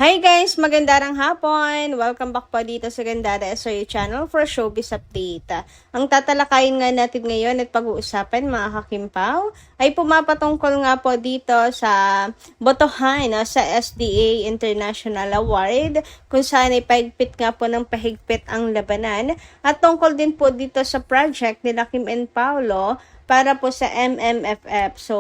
Hi guys! Magandang hapon! Welcome back po dito sa Gandara SRU channel for showbiz update. Ang tatalakayin nga natin ngayon at pag-uusapan mga kakimpaw ay pumapatungkol nga po dito sa botohan sa SDA International Award kung saan ay pahigpit nga po ng pahigpit ang labanan at tungkol din po dito sa project ni Kim and Paolo para po sa MMFF. So,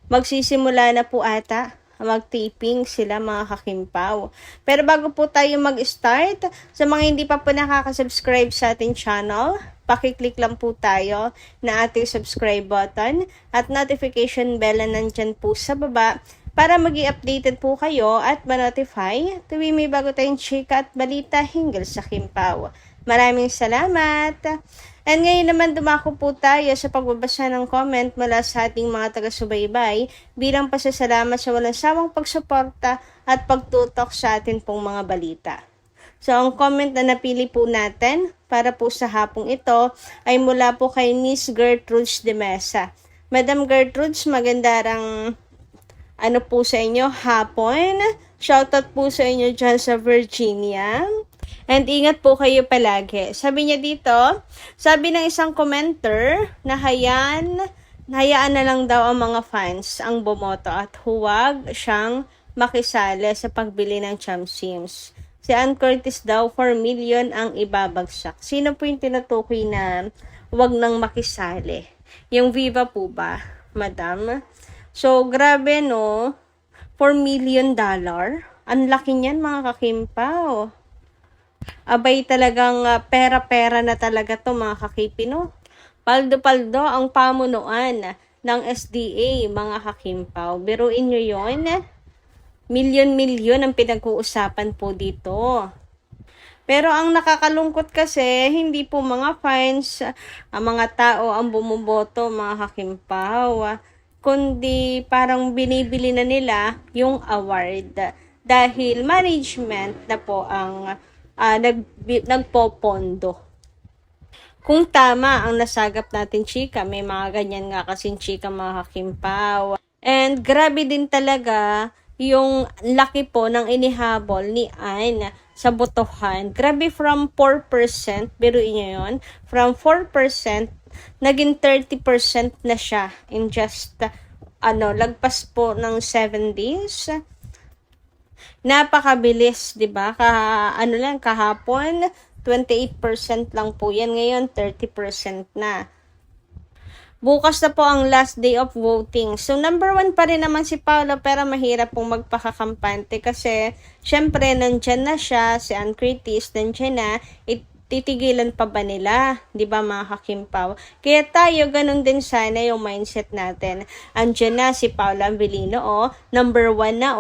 magsisimula na po ata mag-taping sila mga kakimpaw. Pero bago po tayo mag-start, sa mga hindi pa po nakaka-subscribe sa ating channel, pakiclick lang po tayo na ating subscribe button at notification bell na nandyan po sa baba para mag-i-updated po kayo at ma-notify tuwing may bago tayong chika at balita hinggil sa Kimpaw. Maraming salamat! And ngayon naman dumako po tayo sa pagbabasa ng comment mula sa ating mga taga-subaybay bilang pasasalamat sa walang sawang pagsuporta at pagtutok sa atin pong mga balita. So ang comment na napili po natin para po sa hapong ito ay mula po kay Miss Gertrude de Mesa. Madam Gertrude, magandang po sa inyo hapon. Shoutout po sa inyo dyan sa Virginia. And ingat po kayo palagi. Sabi niya dito, sabi ng isang commenter na hayaan na lang daw ang mga fans ang bumoto at huwag siyang makisali sa pagbili ng Cham Sims. Si Ann Curtis daw 4 million ang ibabagsak. Sino po yung tinutukoy na huwag nang makisali? Yung Viva po ba, madam? So, grabe no, $4 million. Ang laki niyan mga kakimpaw. Abay talagang pera-pera na talaga to mga kakipino. Paldo-paldo ang pamunuan ng SDA mga kakimpaw. Biruin nyo yun. Milyon-milyon ang pinag-uusapan po dito. Pero ang nakakalungkot kasi, hindi po mga fans, ang mga tao ang bumuboto mga kakimpaw. Kundi parang binibili na nila yung award. Dahil management na po ang nagpopondo. Kung tama ang nasagap natin chika, may mga ganyan nga kasing chika mga kakimpaw. And grabe din talaga yung laki po ng inihabol ni Ann sa botohan. Grabe from 4%, biruin nyo yun, from 4%, naging 30% na siya in just, lagpas po ng 7 days. Napakabilis, 'di ba? Kahapon 28% lang po 'yan, ngayon 30% na. Bukas na po ang last day of voting. So number 1 pa rin naman si Paolo pero mahirap pong magpakakampante kasi syempre nandyan na siya, si Ann Curtis nandyan na, titigilan pa ba nila? 'Di ba mga kakimpaw? Kaya tayo ganun din sana yung mindset natin. Andyan na si Paolo Abilino, number 1 na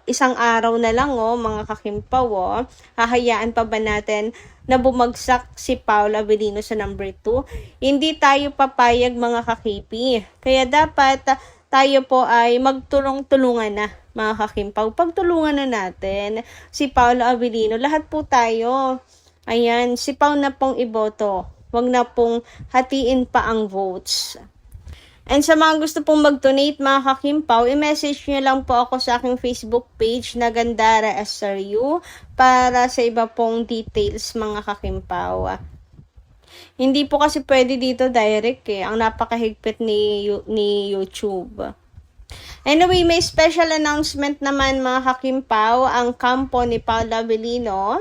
isang araw na lang mga kakimpaw hahayaan pa ba natin na bumagsak si Paolo Abilino sa number 2? Hindi tayo papayag mga kakipi. Kaya dapat tayo po ay magtulong-tulungan na mga kakimpaw. Pagtulungan na natin si Paolo Abilino. Lahat po tayo. Ayan, si Pao na pong iboto. Huwag na pong hatiin pa ang votes. And sa mga gusto pong mag-donate mga kakimpaw, i-message nyo lang po ako sa aking Facebook page na Gandara SRU para sa iba pong details mga kakimpaw. Hindi po kasi pwede dito direct ang napakahigpit ni YouTube. Anyway, may special announcement naman mga kakimpaw, ang kampo ni Paolo Abilino.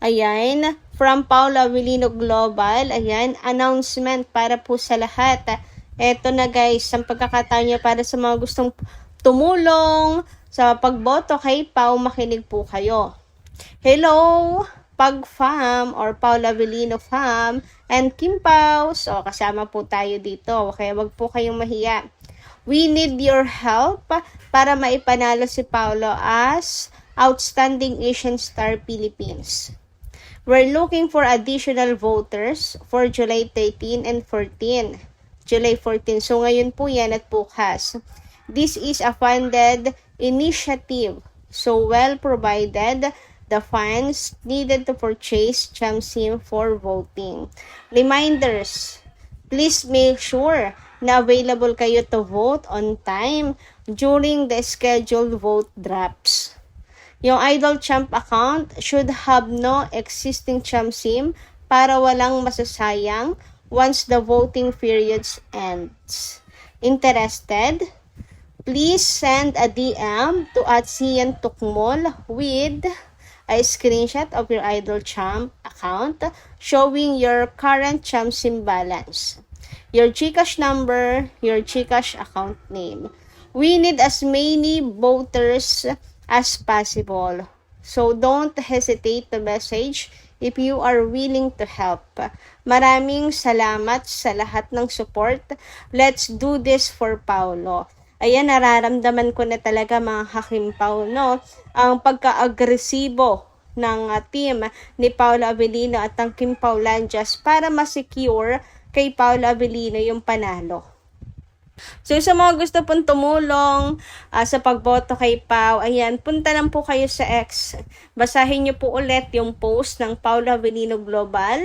Ayan, from Paolo Abilino Global, ayan, announcement para po sa lahat. Eto na guys, ang pagkakataon niya para sa mga gustong tumulong sa pagboto kay Pao, makinig po kayo. Hello, Pag Fam or Paolo Abilino Fam and Kim Pao. So, kasama po tayo dito. Kaya wag po kayong mahiya. We need your help para maipanalo si Paolo as Outstanding Asian Star Philippines. We're looking for additional voters for July 13 and 14. July 14. So, ngayon po yan at bukas. This is a funded initiative. So, well provided the funds needed to purchase Cham Sim for voting. Reminders, please make sure na available kayo to vote on time during the scheduled vote drops. Yung Idol Champ account should have no existing champ sim para walang masasayang once the voting periods ends. Interested? Please send a DM to @sian_tukmol with a screenshot of your Idol Champ account showing your current champ sim balance, your GCash number, your GCash account name. We need as many voters as possible. So don't hesitate to message if you are willing to help. Maraming salamat sa lahat ng support. Let's do this for Paulo. Ayan, nararamdaman ko na talaga mga kakimpaw, no? Ang pagka-agresibo ng team ni Paolo Avellino at ng Kim Paulanjas para ma-secure kay Paolo Avellino yung panalo. So sa mga gusto pong tumulong sa pagboto kay Pau, ayan, punta lang po kayo sa X. Basahin nyo po ulit yung post ng Paolo Avellino Global.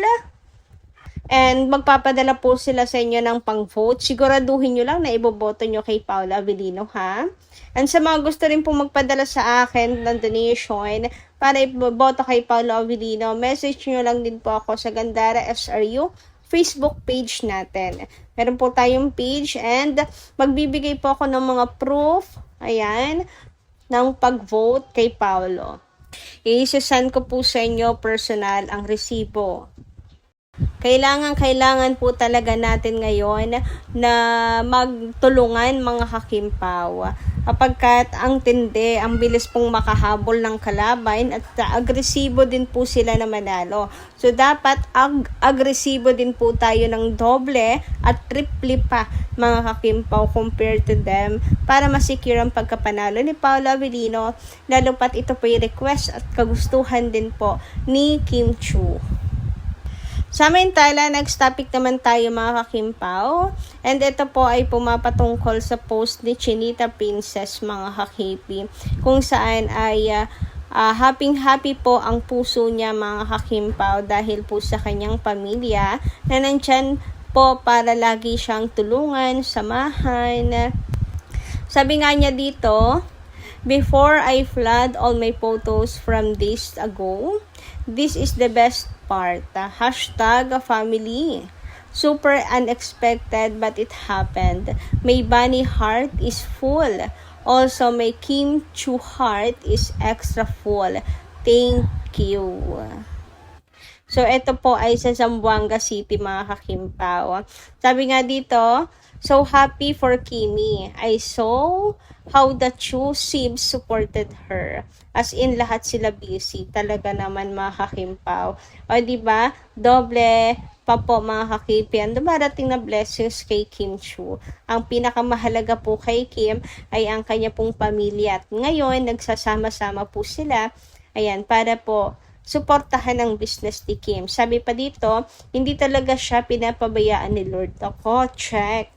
And magpapadala po sila sa inyo ng pang-vote. Siguraduhin nyo lang na iboboto nyo kay Paolo Avellino, ha? And sa mga gusto rin po magpadala sa akin ng donation para iboboto kay Paolo Avellino, message nyo lang din po ako sa Gandara SRU Facebook page natin. Meron po tayong page and magbibigay po ako ng mga proof, ayan, ng pag-vote kay Paulo. I-send ko po sa inyo personal ang resibo. Kailangan po talaga natin ngayon na magtulungan mga kakimpaw. Kapagkat ang tindi, ang bilis pong makahabol ng kalaban at agresibo din po sila na manalo. So dapat agresibo din po tayo ng doble at triple pa mga kakimpaw compared to them para masecure ang pagkapanalo ni Paolo Avellino, lalo pat ito po yung request at kagustuhan din po ni Kim Chiu. Samantala, next topic naman tayo mga kakimpaw. And ito po ay pumapatungkol sa post ni Chinita Princess mga kakipi. Kung saan ay happy po ang puso niya mga kakimpaw dahil po sa kanyang pamilya na nandyan po para lagi siyang tulungan, samahan. Sabi nga niya dito, before I flood all my photos from days ago, this is the best part. #family. Super unexpected but it happened. My bunny heart is full. Also, my Kim Chiu heart is extra full. Thank you. So, ito po ay sa Zamboanga City mga kakimpaw. Sabi nga dito, so happy for Kimi. I saw how the Chiu Sibs supported her. As in, lahat sila busy. Talaga naman mga kakimpaw. O, diba? Doble pa po mga kakipi. Ang dumarating na blessings kay Kim Chiu. Ang pinakamahalaga po kay Kim ay ang kanya pong pamilya. At ngayon, nagsasama-sama po sila. Ayan, para po suportahan ang business ni Kim. Sabi pa dito, hindi talaga siya pinapabayaan ni Lord. Ako, check.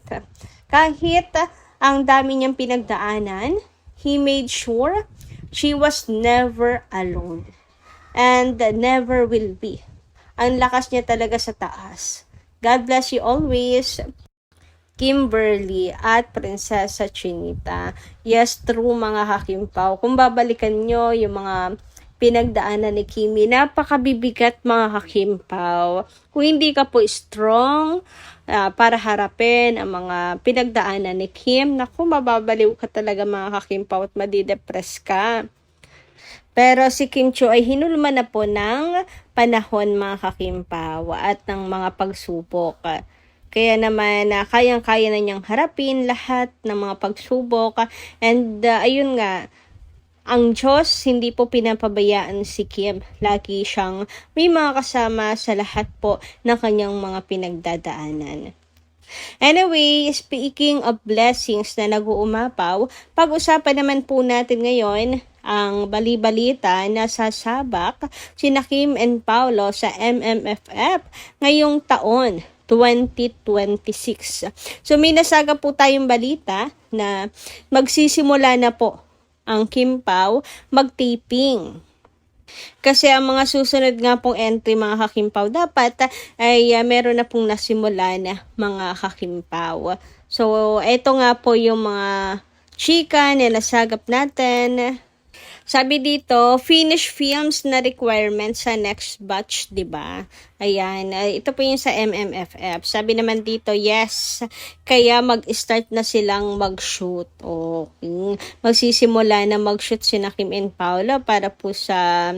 Kahit ang dami niyang pinagdaanan, He made sure she was never alone. And never will be. Ang lakas niya talaga sa taas. God bless you always, Kimberly at Prinsesa Chinita. Yes, true mga kakimpaw. Kung babalikan nyo yung mga pinagdaanan ni Kimi, napakabibigat mga kakimpaw. Kung hindi ka po strong para harapin ang mga pinagdaanan ni Kim, naku, mababaliw ka talaga mga kakimpaw at madidepress ka. Pero si Kim Chiu ay hinulma na po ng panahon mga kakimpaw at ng mga pagsubok. Kaya naman kayang-kaya na niyang harapin lahat ng mga pagsubok. And ayun nga, ang Diyos hindi po pinapabayaan si Kim. Lagi siyang may mga kasama sa lahat po ng kanyang mga pinagdadaanan. Anyway, speaking of blessings na nag-uumapaw, pag-usapan naman po natin ngayon ang bali-balita na sasabak sina Kim and Paulo sa MMFF ngayong taon 2026. So may nasaga po tayong balita na magsisimula na po ang Kim Pao mag-taping. Kasi ang mga susunod nga pong entry mga kakimpaw dapat ay meron na pong nasimula na mga kakimpaw. So, ito nga po yung mga chika na nasagap natin. Sabi dito, finish films na requirement sa next batch, 'di ba? Ayan, ito po yung sa MMFF. Sabi naman dito, yes, kaya mag-start na silang mag-shoot. Okay. Magsisimula na mag-shoot sina Kim and Paolo para po sa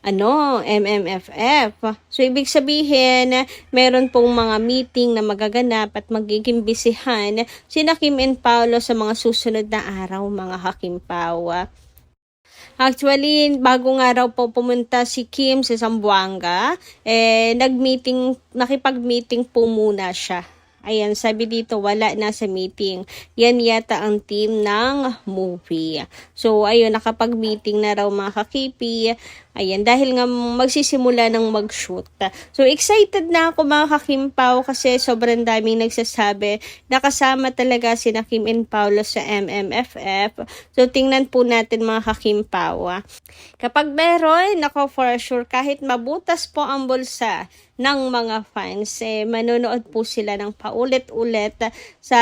MMFF. So, ibig sabihin, meron pong mga meeting na magaganap at magiging bisihan sina Kim and Paolo sa mga susunod na araw, mga Hakimpaw. Actually, bago nga raw po pumunta si Kim sa Zamboanga, nakipag-meeting po muna siya. Ayan, sabi dito, wala na sa meeting. Yan yata ang team ng movie. So, ayun, nakapag-meeting na raw mga kakipi. Ayan, dahil nga magsisimula ng mag-shoot. So, excited na ako mga Hakimpaw kasi sobrang daming nagsasabi na kasama talaga sina Kim and Paolo sa MMFF. So, tingnan po natin mga Hakimpaw. Kapag meron, nako for sure, kahit mabutas po ang bulsa ng mga fans, manonood po sila ng paulit-ulit sa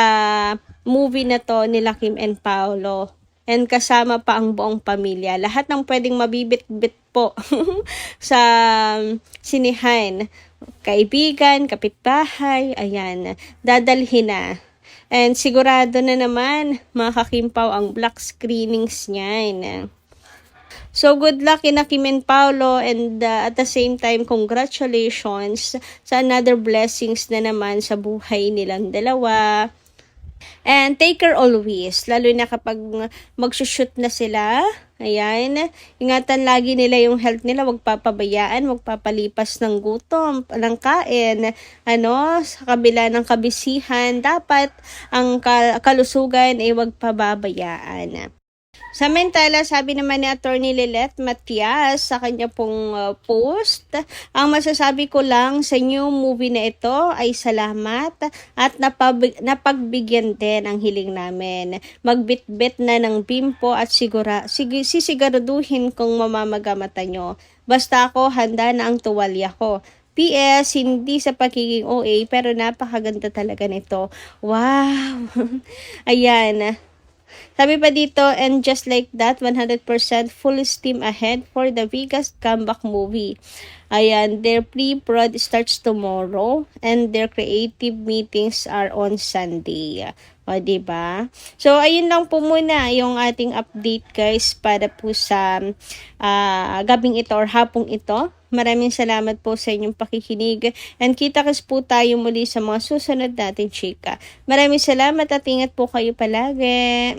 movie na to nila Kim and Paolo. And kasama pa ang buong pamilya. Lahat ng pwedeng mabibit-bit po sa sinihan. Kaibigan, kapitbahay, ayan, dadalhin na. And sigurado na naman, mga Hakimpaw, ang black screenings niyan. So, good luck kina Kim and Paolo, and at the same time, congratulations sa another blessings na naman sa buhay nilang dalawa. And take care always, lalo na kapag magsushoot na sila. Ayan, ingatan lagi nila yung health nila, wag papabayaan, wag papalipas ng gutom, ng kain. Sa kabila ng kabisihan, dapat ang kalusugan ay wag pababayaan. Samantala, sabi naman ni Attorney Lilet Matias sa kanya pong post, ang masasabi ko lang sa new movie na ito ay salamat at napagbigyan din ang hiling namin. Magbitbit na ng bimpo at sisiguraduhin kung mamamaga mata nyo. Basta ako, handa na ang tuwalya ko. PS, hindi sa pagiging OA pero napakaganda talaga nito. Wow! Ayan. Sabi pa dito, and just like that, 100% full steam ahead for the biggest comeback movie. Ayan, their pre-prod starts tomorrow and their creative meetings are on Sunday. O, diba? So, ayun lang po muna yung ating update, guys, para po sa gabing ito or hapong ito. Maraming salamat po sa inyong pakikinig and kita-kits po tayo muli sa mga susunod nating chika. Maraming salamat at ingat po kayo palagi.